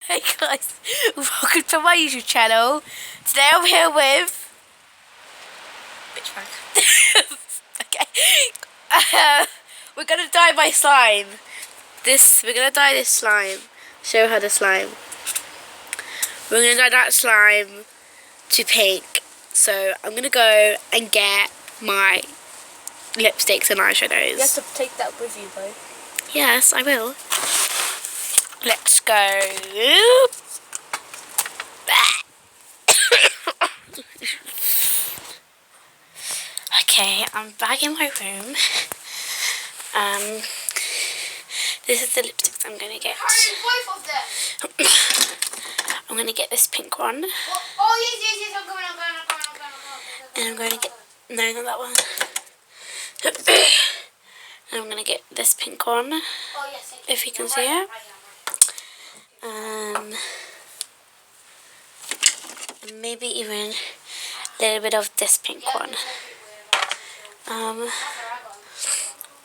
Hey guys, welcome to my YouTube channel. Today I'm here with bitch Frank. Okay. We're gonna dye my slime. We're gonna dye this slime. Show her the slime. We're gonna dye that slime to pink. So I'm gonna go and get my lipsticks and eyeshadows. You have to take that with you though. Yes, I will. Let's go. Okay, I'm back in my room. This is the lipsticks I'm gonna get. Both of them. I'm gonna get this pink one. Oh yes, I'm going. And I'm gonna get, no, not that one. And I'm gonna get this pink one, Oh yes. if you can see it. And maybe even a little bit of this pink one.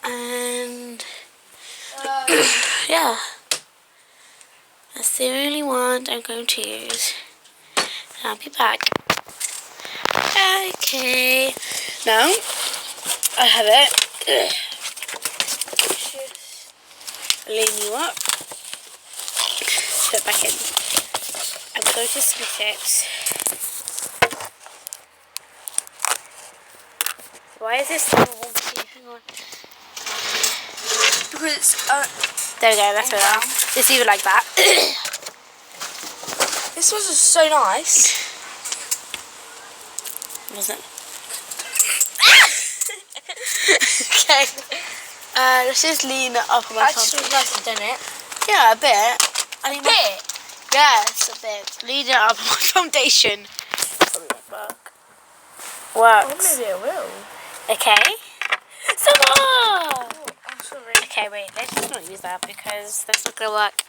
And yeah, that's the only one I'm going to use. I'll be back. Okay, now I have it. Lean you up. Put it back in. I'm going to split it. Why is this so wonky? Hang on. Because it's There we go, that's better. Just leave it like that. this was just so nice. Wasn't it? Okay. Let's just lean it up on my Actually, front. nice to done it. Yeah, a bit. I think Bit. yes, a bit. Lean it up on my foundation. Probably won't work. Works. Maybe it will. Okay. Some more! Oh, I'm sorry. Okay, wait, let's just not use that because that's not gonna work.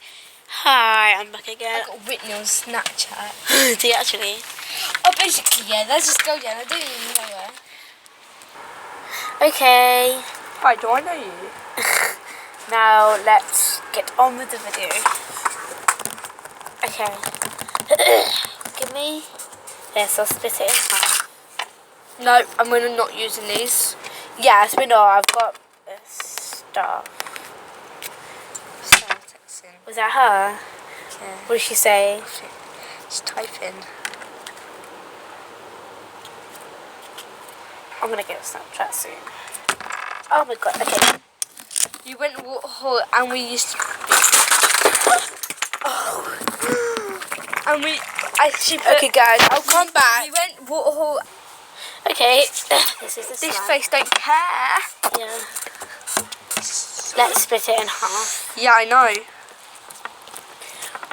Hi, I'm back again. I got Whitney on Snapchat. Do you actually? Oh, basically, yeah. Let's just go again. I don't even know where. Okay. Hi, do I know you? Now let's get on with the video. Okay. Give me this, I'll split it in half. No, I'm gonna not using these. Yes, but no, I've got this stuff. Start texting. Was that her? Yeah. What did she say? Just type in. I'm gonna get a Snapchat soon. Oh my god, okay. You went Waterhole and we used to. Oh. And we actually put. Okay guys, I'll come back. We went Waterhole. Okay, this is the This slime. face don't care. Yeah. Let's split it in half. Yeah, I know.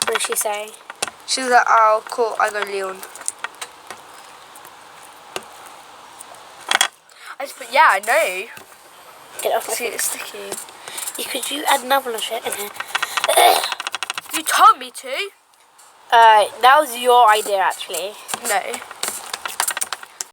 What did she say? She's like, oh, cool. I go Leon. I just put, yeah, I know. Get it off my See, feet. it's sticky. Could you add another one in here? You told me to. That was your idea actually. No.